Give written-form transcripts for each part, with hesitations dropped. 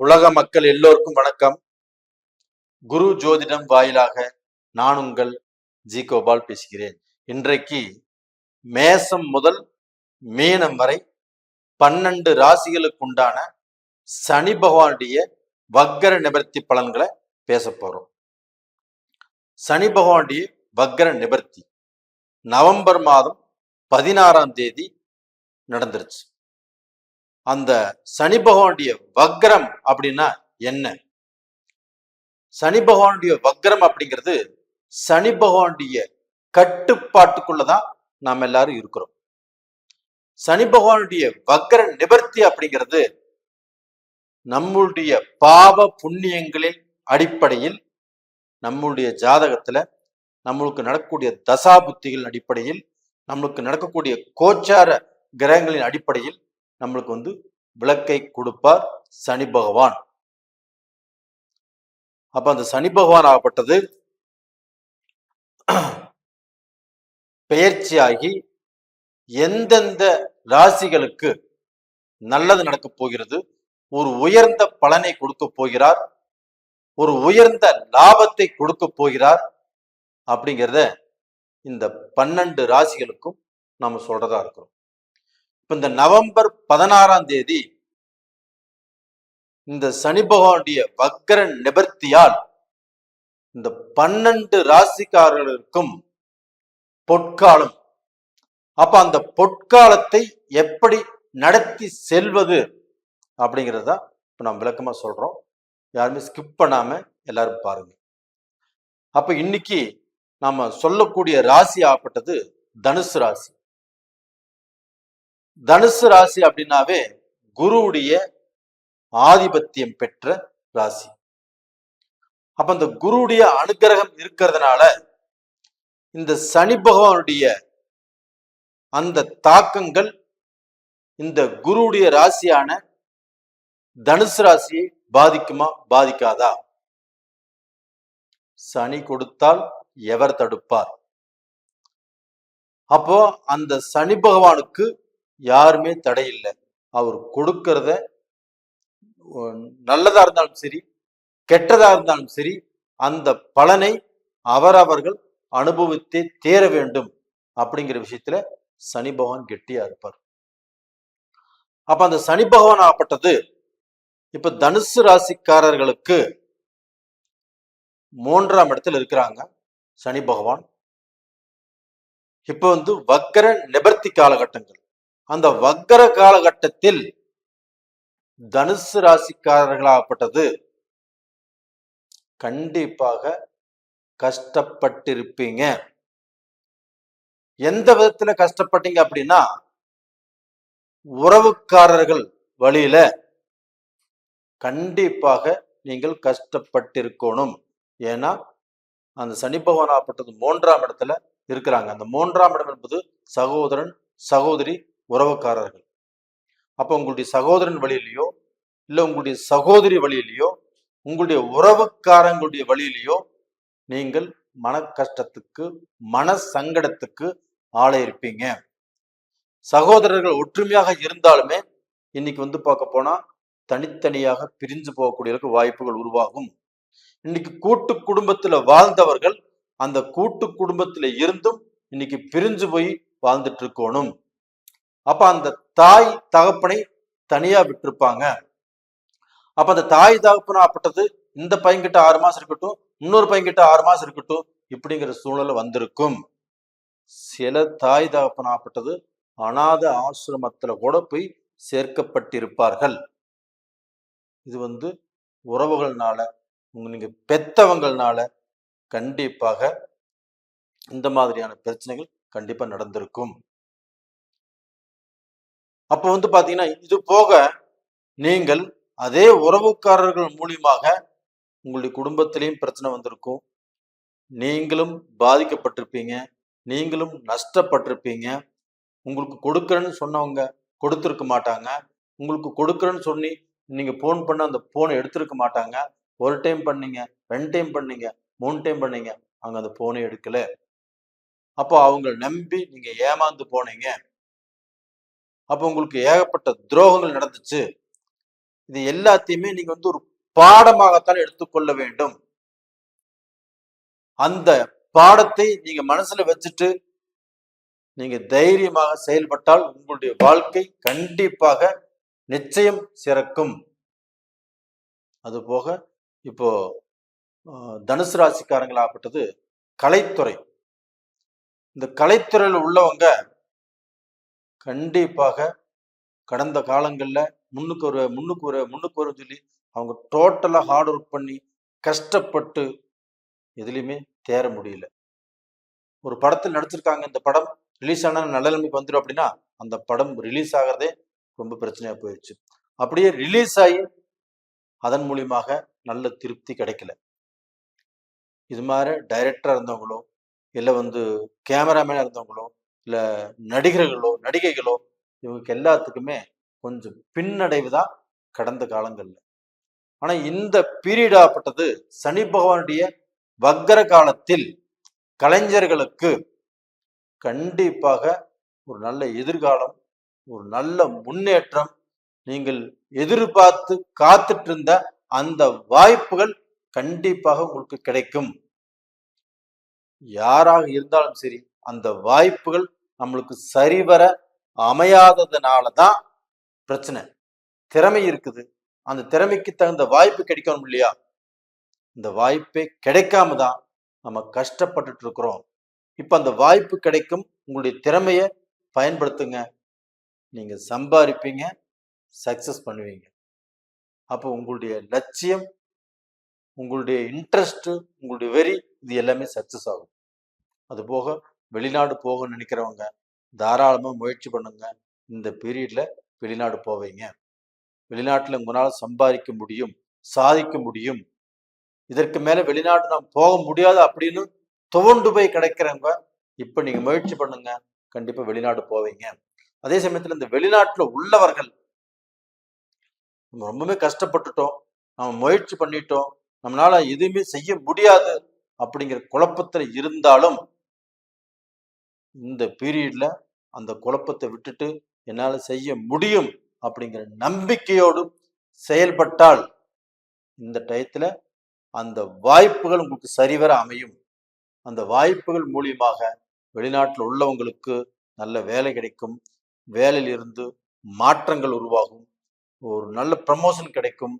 உலக மக்கள் எல்லோருக்கும் வணக்கம். குரு ஜோதிடம் வாயிலாக நான் உங்கள் ஜி கோபால் பேசுகிறேன். இன்றைக்கு மேசம் முதல் மீனம் வரை 12 ராசிகளுக்குண்டான சனி பகவானுடைய வக்கர நிவர்த்தி பலன்களை பேச போறோம். சனி பகவானுடைய வக்கர நிவர்த்தி நவம்பர் மாதம் 16ஆம் தேதி நடந்துருச்சு. அந்த சனி பகவானுடைய வக்ரம் அப்படின்னா என்ன? சனி பகவானுடைய வக்ரம் அப்படிங்கிறது சனி பகவானுடைய கட்டுப்பாட்டுக்குள்ளதான் நாம் எல்லாரும் இருக்கிறோம். சனி பகவானுடைய வக்ர நிவர்த்தி அப்படிங்கிறது நம்முடைய பாவ புண்ணியங்களின் அடிப்படையில், நம்முடைய ஜாதகத்துல நம்மளுக்கு நடக்கக்கூடிய தசா புத்திகளின் அடிப்படையில், நம்மளுக்கு நடக்கக்கூடிய கோச்சார கிரகங்களின் அடிப்படையில் நம்மளுக்கு விளக்கை கொடுப்பார் சனி பகவான். அப்ப அந்த சனி பகவான் ஆகப்பட்டது பெயர்ச்சியாகி எந்தெந்த ராசிகளுக்கு நல்லது நடக்க போகிறது, ஒரு உயர்ந்த பலனை கொடுக்க போகிறார், ஒரு உயர்ந்த லாபத்தை கொடுக்க போகிறார் அப்படிங்கிறத இந்த 12 ராசிகளுக்கும் நாம சொல்றதா இருக்கிறோம். இப்ப இந்த நவம்பர் 16ஆம் தேதி இந்த சனி பகவானுடைய வக்கர நிவர்த்தியால் இந்த 12 ராசிக்காரர்களுக்கும் பொற்காலம். அப்ப அந்த பொற்காலத்தை எப்படி நடத்தி செல்வது அப்படிங்கிறதா இப்ப நம்ம விளக்கமா சொல்றோம். யாருமே ஸ்கிப் பண்ணாம எல்லாரும் பாருங்க. அப்ப இன்னைக்கு நாம சொல்லக்கூடிய ராசி ஆகப்பட்டது தனுசு ராசி. தனுசு ராசி அப்படின்னாவே குருவுடைய ஆதிபத்தியம் பெற்ற ராசி. அப்ப அந்த குருவுடைய அனுகிரகம் இருக்கிறதுனால இந்த சனி பகவானுடைய அந்த தாக்கங்கள் இந்த குருவுடைய ராசியான தனுசு ராசியை பாதிக்குமா பாதிக்காதா? சனி கொடுத்தால் எவர் தடுப்பார்? அப்போ அந்த சனி பகவானுக்கு யாருமே தடை இல்லை. அவர் கொடுக்கறத நல்லதா இருந்தாலும் சரி, கெட்டதா இருந்தாலும் சரி, அந்த பலனை அவரவர்கள் அனுபவித்தே தேர வேண்டும் அப்படிங்கிற விஷயத்துல சனி பகவான் கெட்டியா இருப்பார். அப்ப அந்த சனி பகவான் ஆகப்பட்டது இப்ப தனுசு ராசிக்காரர்களுக்கு 3ஆம் இடத்துல இருக்கிறாங்க. சனி பகவான் இப்ப வக்கர நிவர்த்தி காலகட்டங்கள். அந்த வக்கர காலகட்டத்தில் தனுசு ராசிக்காரர்களாகப்பட்டது கண்டிப்பாக கஷ்டப்பட்டிருப்பீங்க. எந்த விதத்துல கஷ்டப்பட்டீங்க அப்படின்னா, உறவுக்காரர்கள் வழியில கண்டிப்பாக நீங்கள் கஷ்டப்பட்டிருக்கணும். ஏன்னா அந்த சனி பகவான் ஆகப்பட்டது 3ஆம் இடத்துல இருக்கிறாங்க. அந்த 3ஆம் இடம் என்பது சகோதரன், சகோதரி, உறவுக்காரர்கள். அப்ப உங்களுடைய சகோதரன் வழியிலையோ, இல்ல உங்களுடைய சகோதரி வழியிலையோ, உங்களுடைய உறவுக்காரங்களுடைய வழியிலையோ நீங்கள் மன கஷ்டத்துக்கு, மன சங்கடத்துக்கு ஆளாயிருப்பீங்க. சகோதரர்கள் ஒற்றுமையாக இருந்தாலுமே இன்னைக்கு பார்க்க போனா தனித்தனியாக பிரிஞ்சு போகக்கூடிய வாய்ப்புகள் உருவாகும். இன்னைக்கு கூட்டு குடும்பத்துல வாழ்ந்தவர்கள் அந்த கூட்டு குடும்பத்துல இருந்தும் இன்னைக்கு பிரிஞ்சு போய் வாழ்ந்துட்டு இருக்கணும். அப்ப அந்த தாய் தகப்பனை தனியா விட்டுருப்பாங்க. அப்ப அந்த தாய் தகப்பனாப்பட்டது இந்த பையன்கிட்ட 6 மாசம் இருக்கட்டும், இன்னொரு பையன்கிட்ட 6 மாசம் இருக்கட்டும், இப்படிங்கிற சூழ்நிலை வந்திருக்கும். சில தாய் தகப்பனாப்பட்டது அநாத ஆசிரமத்துல கூட போய் சேர்க்கப்பட்டிருப்பார்கள். இது உறவுகள்னால, நீங்க பெத்தவங்கள்னால கண்டிப்பாக இந்த மாதிரியான பிரச்சனைகள் கண்டிப்பா நடந்திருக்கும். அப்ப பாத்தீங்கன்னா, இது போக நீங்கள் அதே உறவுக்காரர்கள் மூலியமாக உங்களுடைய குடும்பத்திலையும் பிரச்சனை வந்திருக்கும். நீங்களும் பாதிக்கப்பட்டிருப்பீங்க, நீங்களும் நஷ்டப்பட்டிருப்பீங்க. உங்களுக்கு கொடுக்குறேன்னு சொன்னவங்க கொடுத்துருக்க மாட்டாங்க. உங்களுக்கு கொடுக்குறேன்னு சொல்லி நீங்க போன் பண்ண அந்த போனை எடுத்திருக்க மாட்டாங்க. ஒரு டைம் பண்ணீங்க, 2 டைம் பண்ணீங்க, 3 டைம் பண்ணீங்க, அங்க அந்த போனை எடுக்கல. அப்போ அவங்க நம்பி நீங்க ஏமாந்து போனீங்க. அப்போ உங்களுக்கு ஏகப்பட்ட துரோகங்கள் நடந்துச்சு. இது எல்லாத்தையுமே நீங்க வந்து ஒரு பாடமாகத்தான் எடுத்துக்கொள்ள வேண்டும். அந்த பாடத்தை நீங்க மனசுல வச்சுட்டு நீங்க தைரியமாக செயல்பட்டால் உங்களுடைய வாழ்க்கை கண்டிப்பாக நிச்சயம் சிறக்கும். அது போக இப்போ தனுசு ராசிக்காரங்களாகப்பட்டது கலைத்துறை. இந்த கலைத்துறையில் உள்ளவங்க கண்டிப்பாக கடந்த காலங்கள்ல முன்னுக்கு வரும் சொல்லி அவங்க டோட்டலா ஹார்ட் ஒர்க் பண்ணி கஷ்டப்பட்டு எதுலையுமே தேர முடியல. ஒரு படத்தில் நடிச்சிருக்காங்க, இந்த படம் ரிலீஸ் ஆனா நல்ல நிலைமைக்கு வந்துடும் அப்படின்னா அந்த படம் ரிலீஸ் ஆகிறதே ரொம்ப பிரச்சனையா போயிடுச்சு. அப்படியே ரிலீஸ் ஆகி அதன் மூலியமாக நல்ல திருப்தி கிடைக்கல. இது மாதிரி டைரக்டரா இருந்தவங்களோ இல்லை வந்து கேமராமேனா இருந்தவங்களோ இல்லை நடிகர்களோ நடிகைகளோ இவங்களுக்கு எல்லாத்துக்குமே கொஞ்சம் பின்னடைவு தான் கடந்த காலங்கள்ல. ஆனா இந்த பீரியட் ஆகப்பட்டது சனி பகவானுடைய வக்கர காலத்தில் கலைஞர்களுக்கு கண்டிப்பாக ஒரு நல்ல எதிர்காலம், ஒரு நல்ல முன்னேற்றம், நீங்கள் எதிர்பார்த்து காத்துட்டு இருந்த அந்த வாய்ப்புகள் கண்டிப்பாக உங்களுக்கு கிடைக்கும். யாராக இருந்தாலும் சரி, அந்த வாய்ப்புகள் நம்மளுக்கு சரிவர அமையாததுனாலதான் பிரச்சனை. திறமை இருக்குது, அந்த திறமைக்கு தகுந்த வாய்ப்பு கிடைக்கணும் இல்லையா? இந்த வாய்ப்பே கிடைக்காம தான் நம்ம கஷ்டப்பட்டுட்டு இருக்கிறோம். இப்ப அந்த வாய்ப்பு கிடைக்கும், உங்களுடைய திறமைய பயன்படுத்துங்க, நீங்க சம்பாதிப்பீங்க, சக்சஸ் பண்ணுவீங்க. அப்போ உங்களுடைய லட்சியம், உங்களுடைய இன்ட்ரெஸ்ட், உங்களுடைய வெறி, இது எல்லாமே சக்சஸ் ஆகும். அது போக வெளிநாடு போக நினைக்கிறவங்க தாராளமா முயற்சி பண்ணுங்க. இந்த பீரியட்ல வெளிநாடு போவீங்க. வெளிநாட்டுல உங்களால சம்பாதிக்க முடியும், சாதிக்க முடியும். இதற்கு மேல வெளிநாடு நாம் போக முடியாது அப்படின்னு துவண்டு போய் கிடைக்கிறவங்க இப்ப நீங்க முயற்சி பண்ணுங்க, கண்டிப்பா வெளிநாடு போவீங்க. அதே சமயத்துல இந்த வெளிநாட்டுல உள்ளவர்கள் நம்ம ரொம்பவே கஷ்டப்பட்டுட்டோம், நம்ம முயற்சி பண்ணிட்டோம், நம்மளால எதுவுமே செய்ய முடியாது அப்படிங்கிற குழப்பத்துல இருந்தாலும் இந்த பீரியட்ல அந்த குழப்பத்தை விட்டுட்டு என்னால செய்ய முடியும் அப்படிங்கிற நம்பிக்கையோடு செயல்பட்டால் இந்த டயத்துல அந்த வாய்ப்புகள் உங்களுக்கு சரிவர அமையும். அந்த வாய்ப்புகள் மூலியமாக வெளிநாட்டில் உள்ளவங்களுக்கு நல்ல வேலை கிடைக்கும், வேலையில் இருந்து மாற்றங்கள் உருவாகும், ஒரு நல்ல ப்ரமோஷன் கிடைக்கும்,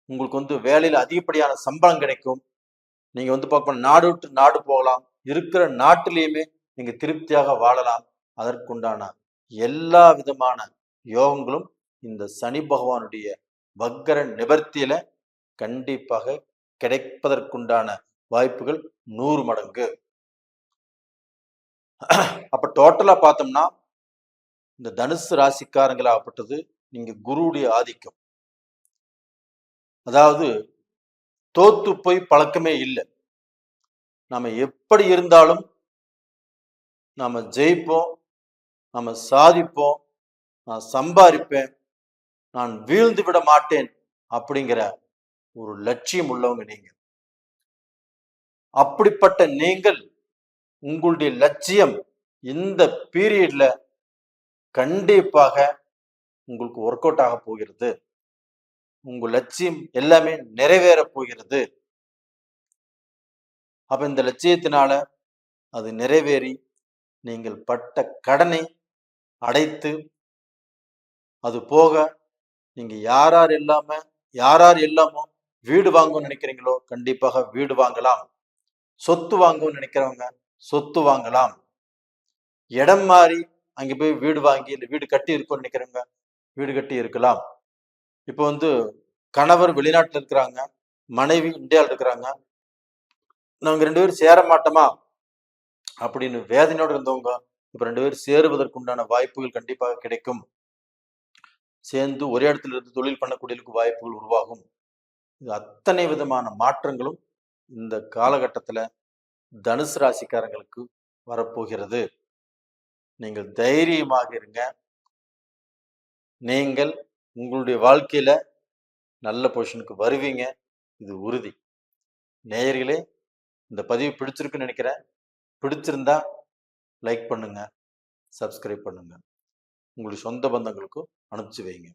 உங்களுக்கு வந்து வேலையில் அதிகப்படியான சம்பளம் கிடைக்கும். நீங்க வந்து பார்க்கணும், நாடு விட்டு நாடு போகலாம், இருக்கிற நாட்டிலேயுமே நீங்க திருப்தியாக வாழலாம். அதற்குண்டான எல்லா விதமான யோகங்களும் இந்த சனி பகவானுடைய வக்கர நிவர்த்தியில கண்டிப்பாக கிடைப்பதற்குண்டான வாய்ப்புகள் 100 மடங்கு. அப்ப டோட்டலா பார்த்தோம்னா இந்த தனுசு ராசிக்காரங்களாகப்பட்டது நீங்க குருவுடைய ஆதிக்கம், அதாவது தோத்து போய் பழக்கமே இல்லை. நம்ம எப்படி இருந்தாலும் நம்ம ஜெயிப்போம், நம்ம சாதிப்போம், நான் சம்பாதிப்பேன், நான் வீழ்ந்து விட மாட்டேன் அப்படிங்கிற ஒரு லட்சியம் உள்ளவங்க நீங்க. அப்படிப்பட்ட நீங்கள் உங்களுடைய லட்சியம் இந்த பீரியட்ல கண்டிப்பாக உங்களுக்கு ஒர்க் அவுட் ஆக போகிறது. உங்க லட்சியம் எல்லாமே நிறைவேற போகிறது. அப்ப இந்த லட்சியத்தினால அது நிறைவேறி நீங்கள் பட்ட கடனை அடைத்து, அது போக நீங்க யார் யார் எல்லாமோ வீடு வாங்கணும்னு நினைக்கிறீங்களோ கண்டிப்பாக வீடு வாங்கலாம். சொத்து வாங்கணும்னு நினைக்கிறவங்க சொத்து வாங்கலாம். இடம் மாறி அங்க போய் வீடு வாங்கி இல்லை வீடு கட்டி இருக்கும்னு நினைக்கிறவங்க வீடு கட்டி இருக்கலாம். இப்போ வந்து கணவர் வெளிநாட்டுல இருக்கிறாங்க, மனைவி இந்தியாவில் இருக்கிறாங்க, நாங்க 2 பேரும் சேர மாட்டோமா அப்படின்னு வேதனையோடு இருந்தவங்க இப்ப 2 பேரும் சேருவதற்குண்டான வாய்ப்புகள் கண்டிப்பாக கிடைக்கும். சேர்ந்து ஒரே இடத்துல இருந்து தொழில் பண்ணக்கூடியதுக்கு வாய்ப்புகள் உருவாகும். இது அத்தனை விதமான மாற்றங்களும் இந்த காலகட்டத்துல தனுசு ராசிக்காரங்களுக்கு வரப்போகிறது. நீங்கள் தைரியமாக இருங்க. நீங்கள் உங்களுடைய வாழ்க்கையில நல்ல பொசிஷனுக்கு வருவீங்க, இது உறுதி. நேயர்களே, இந்த பதிவு பிடிச்சிருக்குன்னு நினைக்கிறேன். பிடிச்சிருந்தா லைக் பண்ணுங்க, சப்ஸ்கிரைப் பண்ணுங்க, உங்களுடைய சொந்த பந்தங்களுக்கும் அனுப்பிச்சு வைங்க.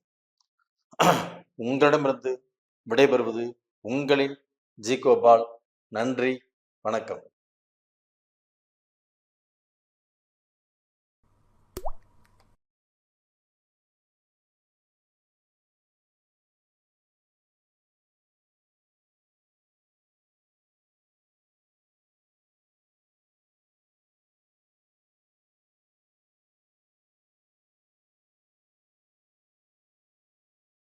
உங்களிடமிருந்து விடைபெறுவது உங்களின் ஜி கோபால். நன்றி, வணக்கம்.